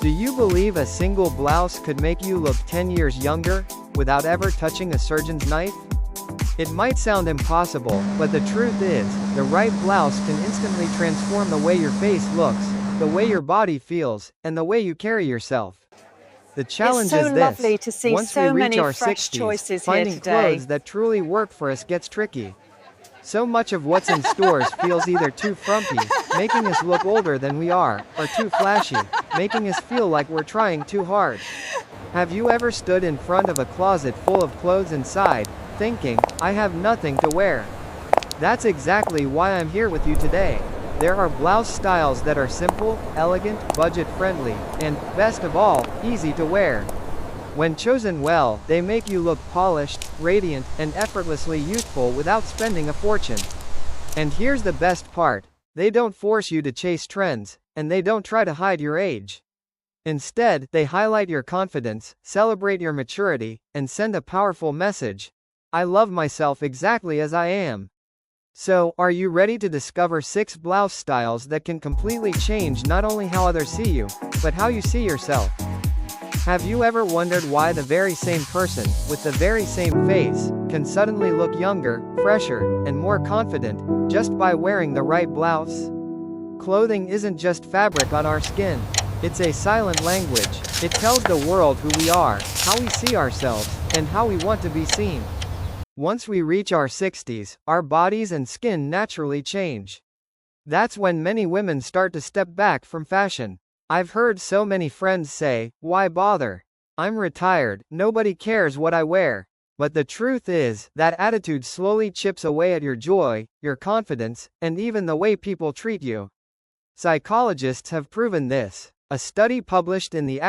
Do you believe a single blouse could make you look 10 years younger, without ever touching a surgeon's knife? It might sound impossible, but the truth is, the right blouse can instantly transform the way your face looks, the way your body feels, and the way you carry yourself. The challenge It's so is this: lovely to see once we so reach many our fresh 60s, choices here finding today. clothes that truly work for us gets tricky. So much of what's in stores feels either too frumpy, making us look older than we are, or too flashy, making us feel like we're trying too hard. Have you ever stood in front of a closet full of clothes inside, thinking, "I have nothing to wear"? That's exactly why I'm here with you today. There are blouse styles that are simple, elegant, budget-friendly, and, best of all, easy to wear. When chosen well, they make you look polished, radiant, and effortlessly youthful without spending a fortune. And here's the best part: they don't force you to chase trends, and they don't try to hide your age. Instead, they highlight your confidence, celebrate your maturity, and send a powerful message: I love myself exactly as I am. So, are you ready to discover 6 blouse styles that can completely change not only how others see you, but how you see yourself? Have you ever wondered why the very same person, with the very same face, can suddenly look younger, fresher, and more confident, just by wearing the right blouse? Clothing isn't just fabric on our skin. It's a silent language. It tells the world who we are, how we see ourselves, and how we want to be seen. Once we reach our 60s, our bodies and skin naturally change. That's when many women start to step back from fashion. I've heard so many friends say, "Why bother? I'm retired, nobody cares what I wear." But the truth is, that attitude slowly chips away at your joy, your confidence, and even the way people treat you. Psychologists have proven this. A study published in the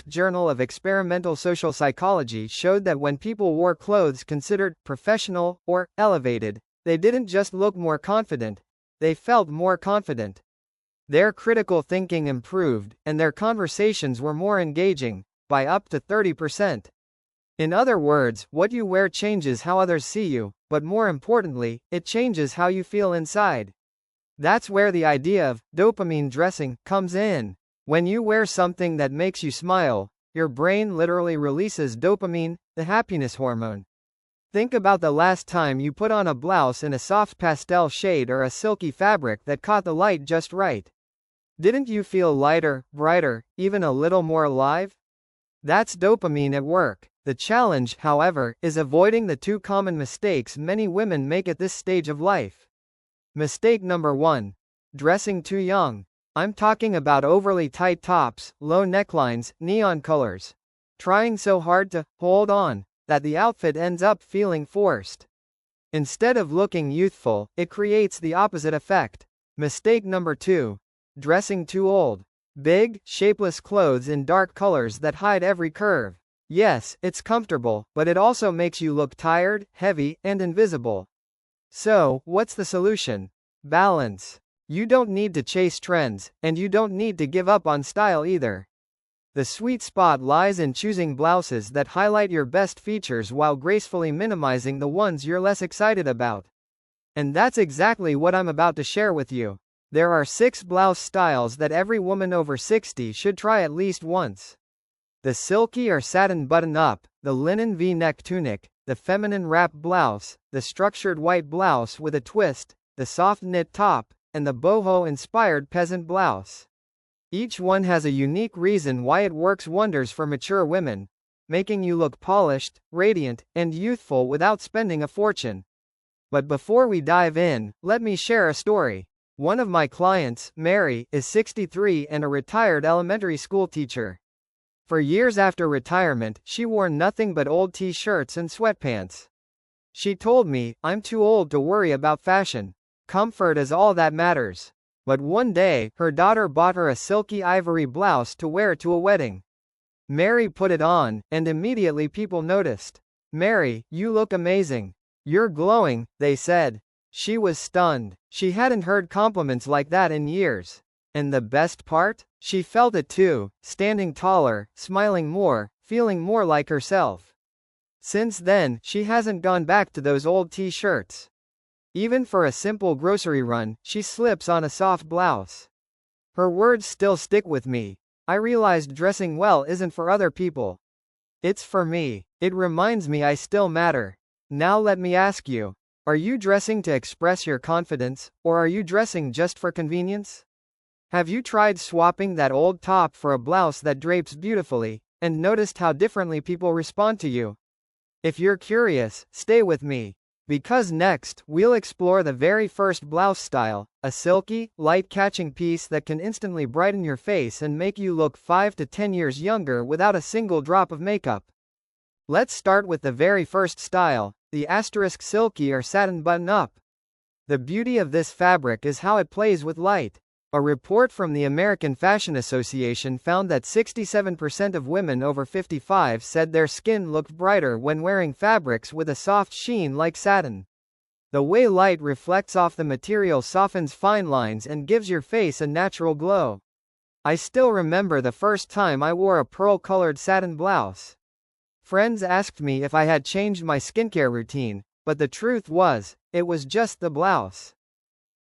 Journal of Experimental Social Psychology showed that when people wore clothes considered professional or elevated, they didn't just look more confident, they felt more confident. Their critical thinking improved, and their conversations were more engaging, by up to 30%. In other words, what you wear changes how others see you, but more importantly, it changes how you feel inside. That's where the idea of dopamine dressing comes in. When you wear something that makes you smile, your brain literally releases dopamine, the happiness hormone. Think about the last time you put on a blouse in a soft pastel shade or a silky fabric that caught the light just right. Didn't you feel lighter, brighter, even a little more alive? That's dopamine at work. The challenge, however, is avoiding the 2 common mistakes many women make at this stage of life. Mistake number 1: dressing too young. I'm talking about overly tight tops, low necklines, neon colors. Trying so hard to hold on that the outfit ends up feeling forced. Instead of looking youthful, it creates the opposite effect. Mistake number 2: dressing too old. Big, shapeless clothes in dark colors that hide every curve. Yes, it's comfortable, but it also makes you look tired, heavy, and invisible. So, what's the solution? Balance. You don't need to chase trends, and you don't need to give up on style either. The sweet spot lies in choosing blouses that highlight your best features while gracefully minimizing the ones you're less excited about. And that's exactly what I'm about to share with you. There are 6 blouse styles that every woman over 60 should try at least once. The silky or satin button-up, the linen V-neck tunic, the feminine wrap blouse, the structured white blouse with a twist, the soft knit top, and the boho-inspired peasant blouse. Each one has a unique reason why it works wonders for mature women, making you look polished, radiant, and youthful without spending a fortune. But before we dive in, let me share a story. One of my clients, Mary, is 63 and a retired elementary school teacher. For years after retirement, she wore nothing but old t-shirts and sweatpants. She told me, "I'm too old to worry about fashion. Comfort is all that matters." But one day, her daughter bought her a silky ivory blouse to wear to a wedding. Mary put it on, and immediately people noticed. "Mary, you look amazing. You're glowing," they said. She was stunned. She hadn't heard compliments like that in years. And the best part? She felt it too, standing taller, smiling more, feeling more like herself. Since then, she hasn't gone back to those old t-shirts. Even for a simple grocery run, she slips on a soft blouse. Her words still stick with me. I realized dressing well isn't for other people. It's for me. It reminds me I still matter. Now let me ask you, are you dressing to express your confidence, or are you dressing just for convenience? Have you tried swapping that old top for a blouse that drapes beautifully, and noticed how differently people respond to you? If you're curious, stay with me. Because next, we'll explore the very first blouse style, a silky, light-catching piece that can instantly brighten your face and make you look 5 to 10 years younger without a single drop of makeup. Let's start with the very first style, the asterisk silky or satin button-up. The beauty of this fabric is how it plays with light. A report from the American Fashion Association found that 67% of women over 55 said their skin looked brighter when wearing fabrics with a soft sheen like satin. The way light reflects off the material softens fine lines and gives your face a natural glow. I still remember the first time I wore a pearl-colored satin blouse. Friends asked me if I had changed my skincare routine, but the truth was, it was just the blouse.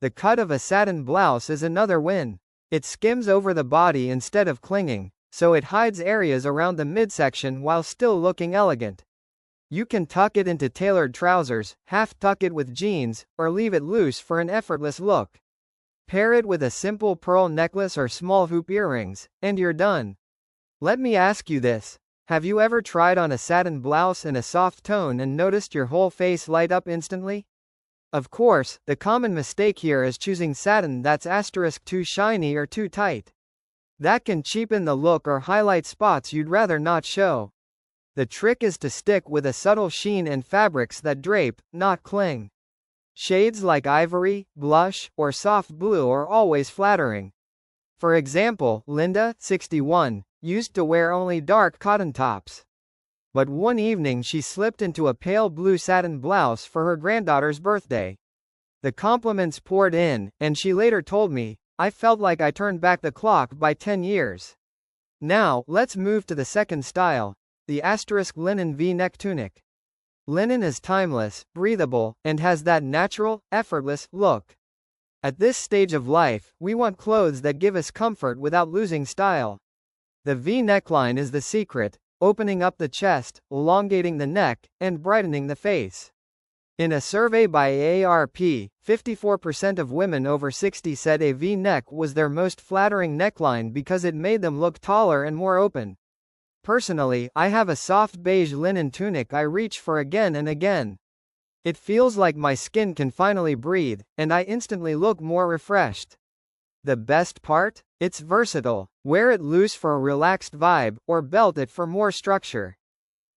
The cut of a satin blouse is another win. It skims over the body instead of clinging, so it hides areas around the midsection while still looking elegant. You can tuck it into tailored trousers, half-tuck it with jeans, or leave it loose for an effortless look. Pair it with a simple pearl necklace or small hoop earrings, and you're done. Let me ask you this. Have you ever tried on a satin blouse in a soft tone and noticed your whole face light up instantly? Of course, the common mistake here is choosing satin that's asterisk too shiny or too tight. That can cheapen the look or highlight spots you'd rather not show. The trick is to stick with a subtle sheen and fabrics that drape, not cling. Shades like ivory, blush, or soft blue are always flattering. For example, Linda, 61, used to wear only dark cotton tops. But one evening she slipped into a pale blue satin blouse for her granddaughter's birthday. The compliments poured in, and she later told me, "I felt like I turned back the clock by 10 years." Now, let's move to the second style, the asterisk linen V-neck tunic. Linen is timeless, breathable, and has that natural, effortless look. At this stage of life, we want clothes that give us comfort without losing style. The V neckline is the secret, opening up the chest, elongating the neck, and brightening the face. In a survey by AARP, 54% of women over 60 said a V-neck was their most flattering neckline because it made them look taller and more open. Personally, I have a soft beige linen tunic I reach for again and again. It feels like my skin can finally breathe, and I instantly look more refreshed. The best part? It's versatile. Wear it loose for a relaxed vibe, or belt it for more structure.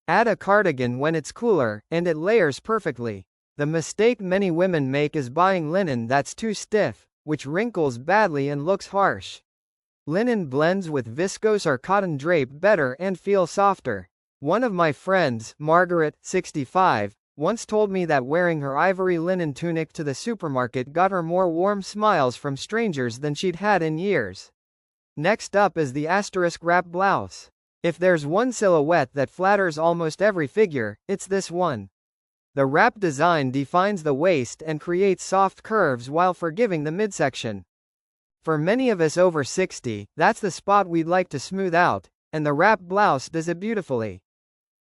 Add a cardigan when it's cooler, and it layers perfectly. The mistake many women make is buying linen that's too stiff, which wrinkles badly and looks harsh. Linen blends with viscose or cotton drape better and feel softer. One of my friends, Margaret, 65, once told me that wearing her ivory linen tunic to the supermarket got her more warm smiles from strangers than she'd had in years. Next up is the asterisk wrap blouse. If there's one silhouette that flatters almost every figure, it's this one. The wrap design defines the waist and creates soft curves while forgiving the midsection. For many of us over 60, that's the spot we'd like to smooth out, and the wrap blouse does it beautifully.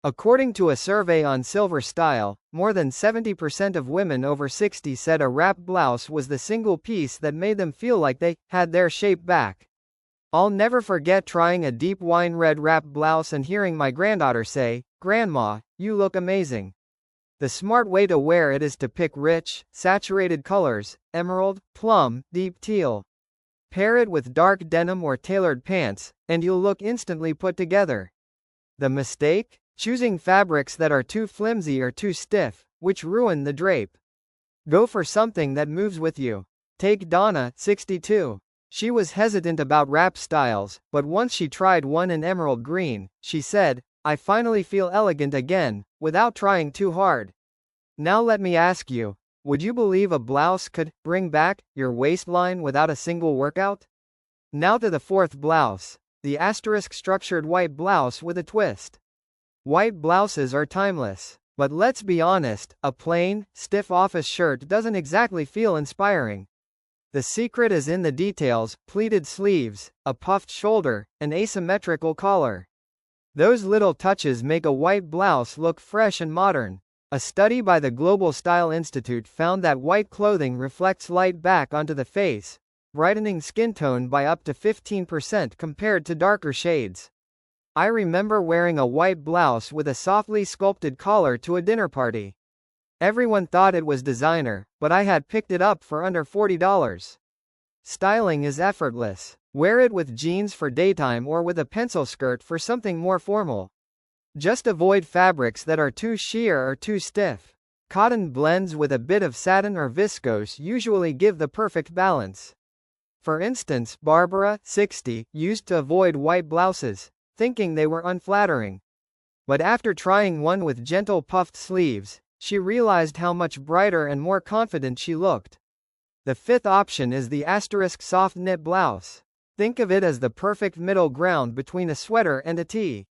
According to a survey on Silver Style, more than 70% of women over 60 said a wrap blouse was the single piece that made them feel like they had their shape back. I'll never forget trying a deep wine red wrap blouse and hearing my granddaughter say, "Grandma, you look amazing." The smart way to wear it is to pick rich, saturated colors, emerald, plum, deep teal. Pair it with dark denim or tailored pants, and you'll look instantly put together. The mistake? Choosing fabrics that are too flimsy or too stiff, which ruin the drape. Go for something that moves with you. Take Donna, 62. She was hesitant about wrap styles, but once she tried one in emerald green, she said, "I finally feel elegant again, without trying too hard." Now let me ask you, would you believe a blouse could bring back your waistline without a single workout? Now to the fourth blouse, the asterisk structured white blouse with a twist. White blouses are timeless, but let's be honest, a plain, stiff office shirt doesn't exactly feel inspiring. The secret is in the details: pleated sleeves, a puffed shoulder, an asymmetrical collar. Those little touches make a white blouse look fresh and modern. A study by the Global Style Institute found that white clothing reflects light back onto the face, brightening skin tone by up to 15% compared to darker shades. I remember wearing a white blouse with a softly sculpted collar to a dinner party. Everyone thought it was designer, but I had picked it up for under $40. Styling is effortless. Wear it with jeans for daytime or with a pencil skirt for something more formal. Just avoid fabrics that are too sheer or too stiff. Cotton blends with a bit of satin or viscose usually give the perfect balance. For instance, Barbara, 60, used to avoid white blouses, thinking they were unflattering. But after trying one with gentle puffed sleeves, she realized how much brighter and more confident she looked. The fifth option is the asterisk soft knit blouse. Think of it as the perfect middle ground between a sweater and a tee.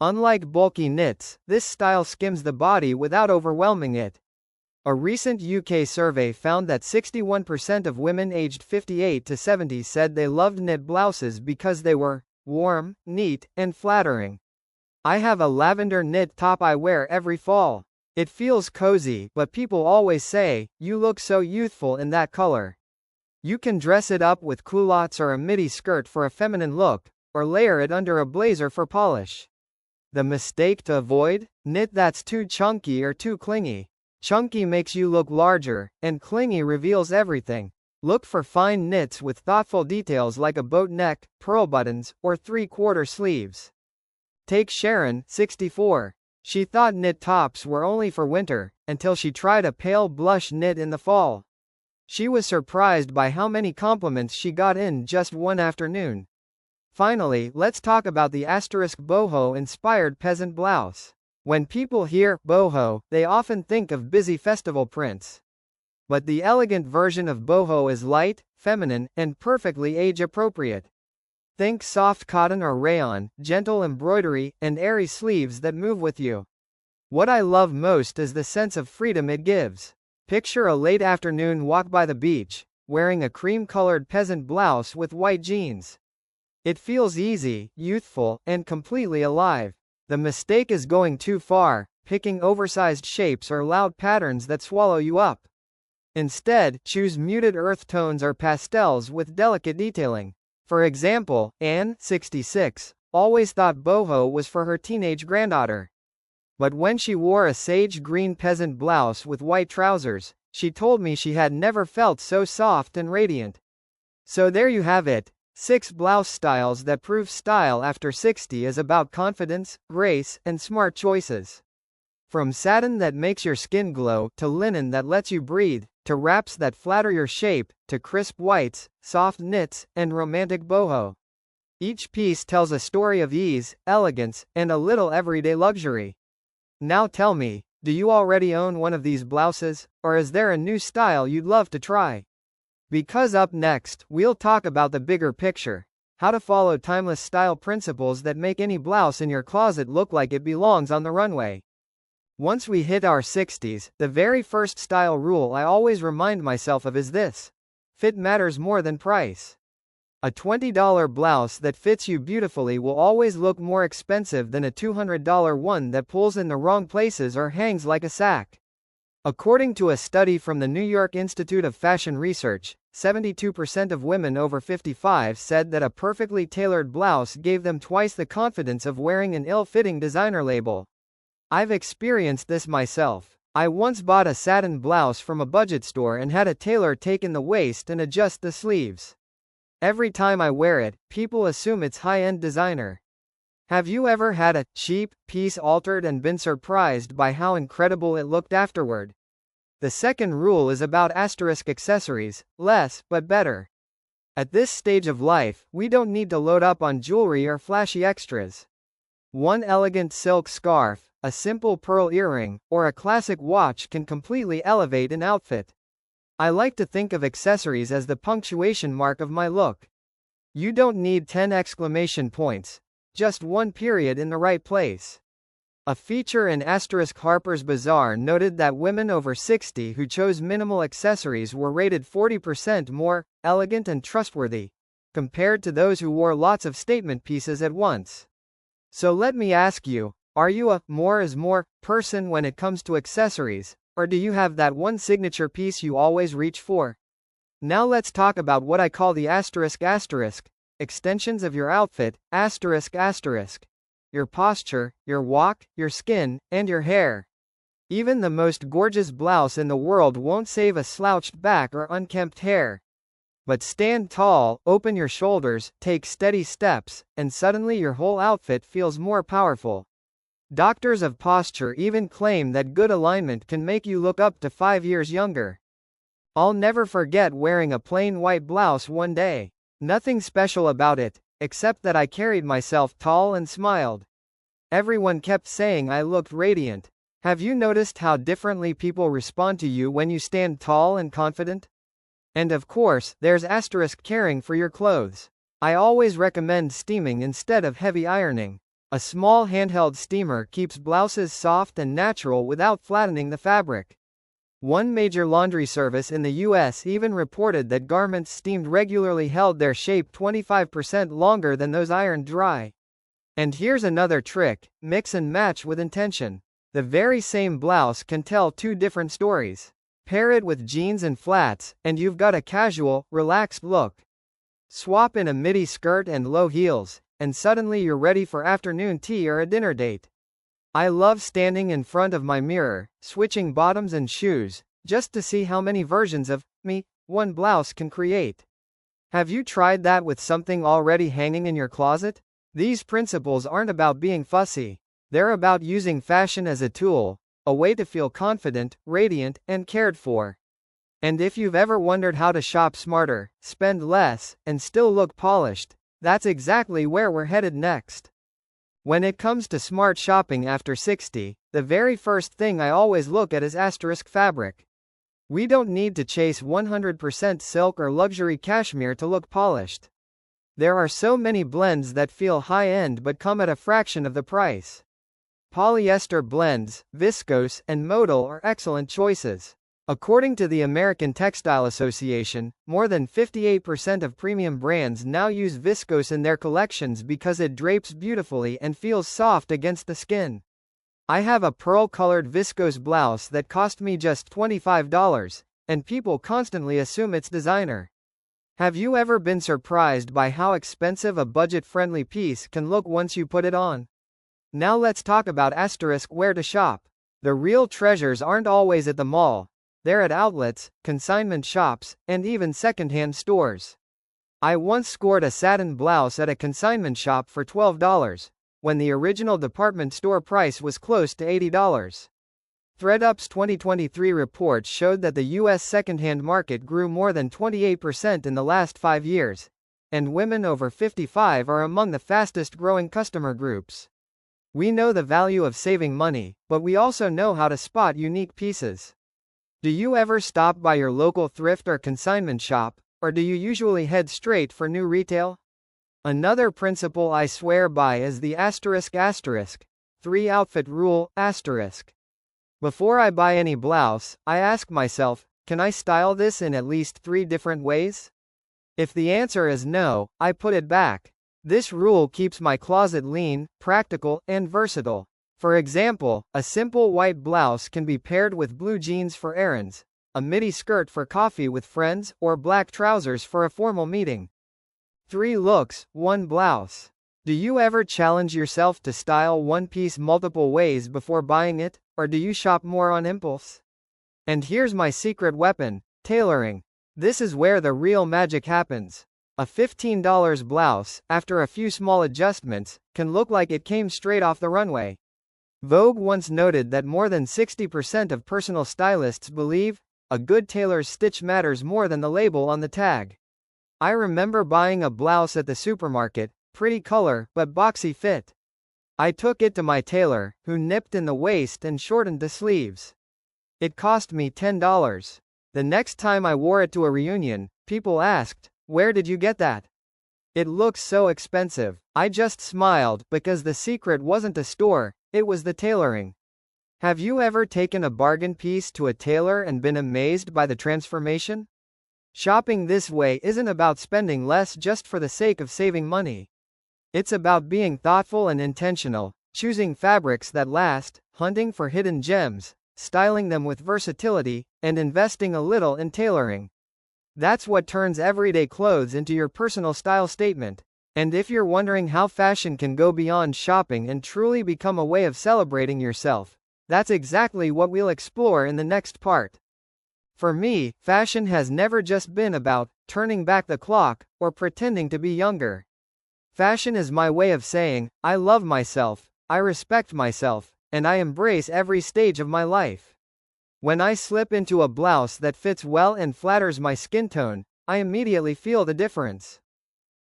Unlike bulky knits, this style skims the body without overwhelming it. A recent UK survey found that 61% of women aged 58 to 70 said they loved knit blouses because they were warm, neat, and flattering. I have a lavender knit top I wear every fall. It feels cozy, but people always say, "You look so youthful in that color." You can dress it up with culottes or a midi skirt for a feminine look, or layer it under a blazer for polish. The mistake to avoid? Knit that's too chunky or too clingy. Chunky makes you look larger, and clingy reveals everything. Look for fine knits with thoughtful details like a boat neck, pearl buttons, or three-quarter sleeves. Take Sharon, 64. She thought knit tops were only for winter, until she tried a pale blush knit in the fall. She was surprised by how many compliments she got in just one afternoon. Finally, let's talk about the asterisk boho-inspired peasant blouse. When people hear boho, they often think of busy festival prints. But the elegant version of boho is light, feminine, and perfectly age-appropriate. Think soft cotton or rayon, gentle embroidery, and airy sleeves that move with you. What I love most is the sense of freedom it gives. Picture a late afternoon walk by the beach, wearing a cream-colored peasant blouse with white jeans. It feels easy, youthful, and completely alive. The mistake is going too far, picking oversized shapes or loud patterns that swallow you up. Instead, choose muted earth tones or pastels with delicate detailing. For example, Anne, 66, always thought boho was for her teenage granddaughter. But when she wore a sage green peasant blouse with white trousers, she told me she had never felt so soft and radiant. So there you have it. 6 blouse styles that prove style after 60 is about confidence, grace, and smart choices. From satin that makes your skin glow, to linen that lets you breathe, to wraps that flatter your shape, to crisp whites, soft knits, and romantic boho. Each piece tells a story of ease, elegance, and a little everyday luxury. Now tell me, do you already own one of these blouses, or is there a new style you'd love to try? Because up next, we'll talk about the bigger picture. How to follow timeless style principles that make any blouse in your closet look like it belongs on the runway. Once we hit our 60s, the very first style rule I always remind myself of is this: fit matters more than price. A $20 blouse that fits you beautifully will always look more expensive than a $200 one that pulls in the wrong places or hangs like a sack. According to a study from the New York Institute of Fashion Research, 72% of women over 55 said that a perfectly tailored blouse gave them twice the confidence of wearing an ill-fitting designer label. I've experienced this myself. I once bought a satin blouse from a budget store and had a tailor take in the waist and adjust the sleeves. Every time I wear it, people assume it's high-end designer. Have you ever had a cheap piece altered and been surprised by how incredible it looked afterward? The second rule is about asterisk accessories: less, but better. At this stage of life, we don't need to load up on jewelry or flashy extras. One elegant silk scarf, a simple pearl earring, or a classic watch can completely elevate an outfit. I like to think of accessories as the punctuation mark of my look. You don't need 10 exclamation points, just one period in the right place. A feature in Harper's Bazaar noted that women over 60 who chose minimal accessories were rated 40% more elegant and trustworthy, compared to those who wore lots of statement pieces at once. So let me ask you, are you a more is more person when it comes to accessories, or do you have that one signature piece you always reach for? Now let's talk about what I call the extensions of your outfit, your posture, your walk, your skin, and your hair. Even the most gorgeous blouse in the world won't save a slouched back or unkempt hair. But stand tall, open your shoulders, take steady steps, and suddenly your whole outfit feels more powerful. Doctors of posture even claim that good alignment can make you look up to 5 years younger. I'll never forget wearing a plain white blouse one day. Nothing special about it, except that I carried myself tall and smiled. Everyone kept saying I looked radiant. Have you noticed how differently people respond to you when you stand tall and confident? And of course, there's caring for your clothes. I always recommend steaming instead of heavy ironing. A small handheld steamer keeps blouses soft and natural without flattening the fabric. One major laundry service in the US even reported that garments steamed regularly held their shape 25% longer than those ironed dry. And here's another trick: mix and match with intention. The very same blouse can tell two different stories. Pair it with jeans and flats, and you've got a casual, relaxed look. Swap in a midi skirt and low heels, and suddenly you're ready for afternoon tea or a dinner date. I love standing in front of my mirror, switching bottoms and shoes, just to see how many versions of me one blouse can create. Have you tried that with something already hanging in your closet? These principles aren't about being fussy. They're about using fashion as a tool, a way to feel confident, radiant, and cared for. And if you've ever wondered how to shop smarter, spend less, and still look polished, that's exactly where we're headed next. When it comes to smart shopping after 60, the very first thing I always look at is fabric. We don't need to chase 100% silk or luxury cashmere to look polished. There are so many blends that feel high-end but come at a fraction of the price. Polyester blends, viscose, and modal are excellent choices. According to the American Textile Association, more than 58% of premium brands now use viscose in their collections because it drapes beautifully and feels soft against the skin. I have a pearl-colored viscose blouse that cost me just $25, and people constantly assume it's designer. Have you ever been surprised by how expensive a budget-friendly piece can look once you put it on? Now let's talk about where to shop. The real treasures aren't always at the mall. They're at outlets, consignment shops, and even secondhand stores. I once scored a satin blouse at a consignment shop for $12, when the original department store price was close to $80. ThredUp's 2023 report showed that the U.S. secondhand market grew more than 28% in the last 5 years, and women over 55 are among the fastest-growing customer groups. We know the value of saving money, but we also know how to spot unique pieces. Do you ever stop by your local thrift or consignment shop, or do you usually head straight for new retail? Another principle I swear by is the *3 outfit rule*. Before I buy any blouse, I ask myself, can I style this in at least 3 different ways? If the answer is no, I put it back. This rule keeps my closet lean, practical, and versatile. For example, a simple white blouse can be paired with blue jeans for errands, a midi skirt for coffee with friends, or black trousers for a formal meeting. 3 looks, 1 blouse. Do you ever challenge yourself to style one piece multiple ways before buying it, or do you shop more on impulse? And here's my secret weapon: tailoring. This is where the real magic happens. A $15 blouse, after a few small adjustments, can look like it came straight off the runway. Vogue once noted that more than 60% of personal stylists believe a good tailor's stitch matters more than the label on the tag. I remember buying a blouse at the supermarket, pretty color, but boxy fit. I took it to my tailor, who nipped in the waist and shortened the sleeves. It cost me $10. The next time I wore it to a reunion, people asked, "Where did you get that? It looks so expensive." I just smiled, because the secret wasn't a store, It was the tailoring. Have you ever taken a bargain piece to a tailor and been amazed by the transformation? Shopping this way isn't about spending less just for the sake of saving money. It's about being thoughtful and intentional, choosing fabrics that last, hunting for hidden gems, styling them with versatility, and investing a little in tailoring. That's what turns everyday clothes into your personal style statement. And if you're wondering how fashion can go beyond shopping and truly become a way of celebrating yourself, that's exactly what we'll explore in the next part. For me, fashion has never just been about turning back the clock or pretending to be younger. Fashion is my way of saying, I love myself, I respect myself, and I embrace every stage of my life. When I slip into a blouse that fits well and flatters my skin tone, I immediately feel the difference.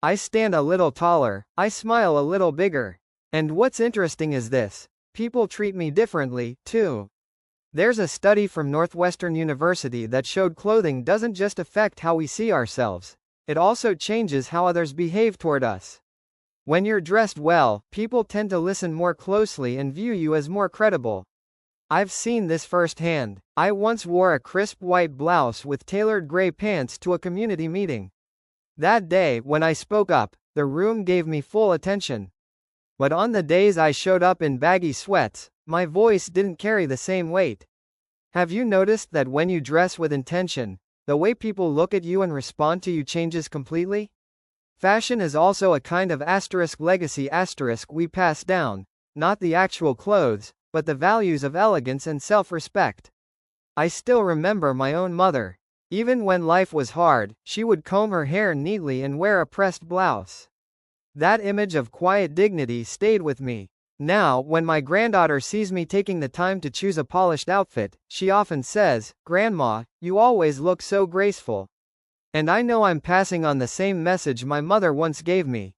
I stand a little taller, I smile a little bigger. And what's interesting is this: people treat me differently, too. There's a study from Northwestern University that showed clothing doesn't just affect how we see ourselves, it also changes how others behave toward us. When you're dressed well, people tend to listen more closely and view you as more credible. I've seen this firsthand. I once wore a crisp white blouse with tailored gray pants to a community meeting. That day, when I spoke up, the room gave me full attention. But on the days I showed up in baggy sweats, my voice didn't carry the same weight. Have you noticed that when you dress with intention, the way people look at you and respond to you changes completely? Fashion is also a kind of legacy we pass down, not the actual clothes, but the values of elegance and self-respect. I still remember my own mother. Even when life was hard, she would comb her hair neatly and wear a pressed blouse. That image of quiet dignity stayed with me. Now, when my granddaughter sees me taking the time to choose a polished outfit, she often says, "Grandma, you always look so graceful." And I know I'm passing on the same message my mother once gave me: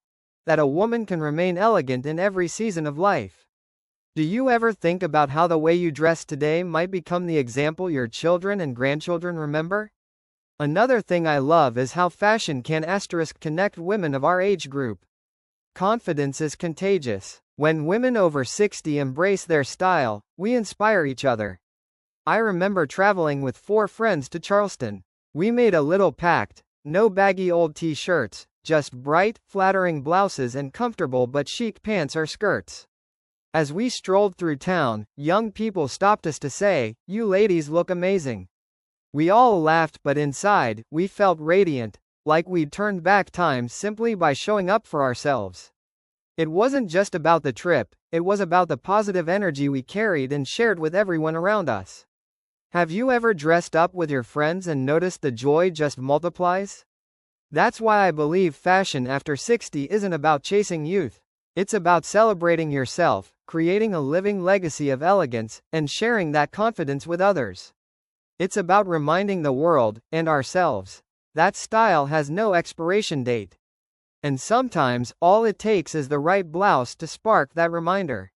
that a woman can remain elegant in every season of life. Do you ever think about how the way you dress today might become the example your children and grandchildren remember? Another thing I love is how fashion can connect women of our age group. Confidence is contagious. When women over 60 embrace their style, we inspire each other. I remember traveling with 4 friends to Charleston. We made a little pact: no baggy old t-shirts, just bright, flattering blouses and comfortable but chic pants or skirts. As we strolled through town, young people stopped us to say, "You ladies look amazing." We all laughed, but inside, we felt radiant, like we'd turned back time simply by showing up for ourselves. It wasn't just about the trip, it was about the positive energy we carried and shared with everyone around us. Have you ever dressed up with your friends and noticed the joy just multiplies? That's why I believe fashion after 60 isn't about chasing youth. It's about celebrating yourself, creating a living legacy of elegance, and sharing that confidence with others. It's about reminding the world, and ourselves, that style has no expiration date. And sometimes, all it takes is the right blouse to spark that reminder.